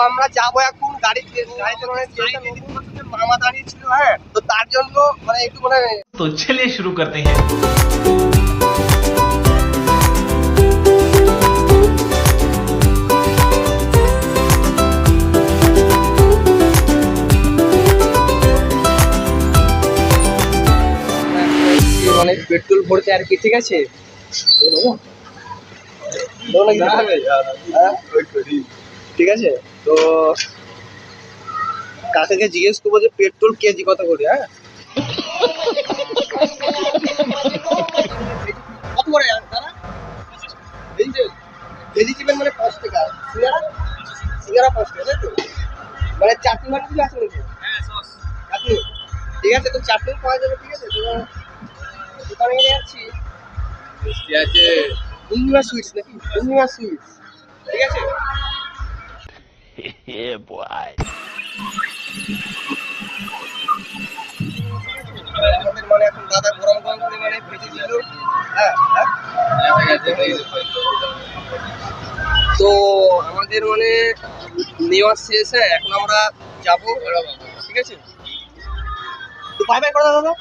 আমরা যাবো এখন গাড়িতে মানে মামা দাঁড়িয়ে ছিল, হ্যাঁ, তো তার জন্য মানে একটু মানে तो चलिए शुरू करते हैं। মানে পেট্রোল ভরতে আর কি, ঠিক আছে? ঠিক আছে, তো কাকাকে জিজ্ঞেস করবো যে পেট্রোল কেজি কত করে, হ্যাঁ? কত করে দাদা? ভেজিটেবল মানে 5 টাকা, সিঙ্গারা 5 টাকা, তাই তো? মানে চাটনি মাটনি আছে নাকি? চাটনি, ঠিক আছে, তো চাটনি পাওয়া যাবে, ঠিক আছে? তো দোকানে গিয়ে যাচ্ছি, আছে পূর্ণিমা সুইটস নাকি? পূর্ণিমা সুইটস, ঠিক আছে? আমাদের মানে এখন দাদা গরম গরম করে মানে ভেজে দিল, হ্যাঁ হ্যাঁ। তো আমাদের মানে নেওয়া শেষ, হ্যাঁ, এখন আমরা যাবো, ঠিক আছে? তো বাই বাই করে দাও দাদা,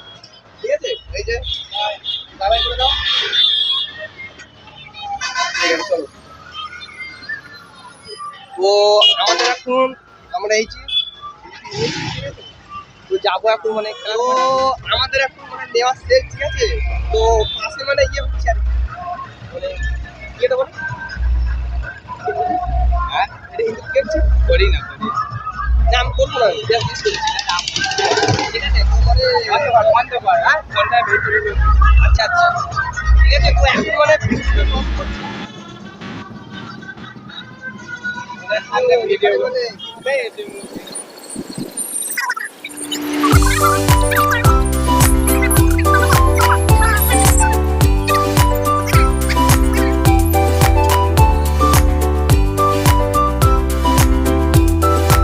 ঠিক আছে? এই যে বাই বাই করে দাও, ঠিক আছে, চলো। তো আমাদের এখন আমরা এই যে তো যাবো এখন মানে খেলা, তো আমাদের এখন মানে নেওয়া শেষ, ঠিক আছে? তো পাশে মানে ইয়ে হচ্ছে আর কি, মানে কি এটা বলে, হ্যাঁ এটা হিন্দু কি হচ্ছে, করি না আমি করবো না, ঠিক আছে? তোমারে হ্যাঁ আচ্ছা আচ্ছা, ঠিক আছে। তো এখন মানে ভিডিও মানে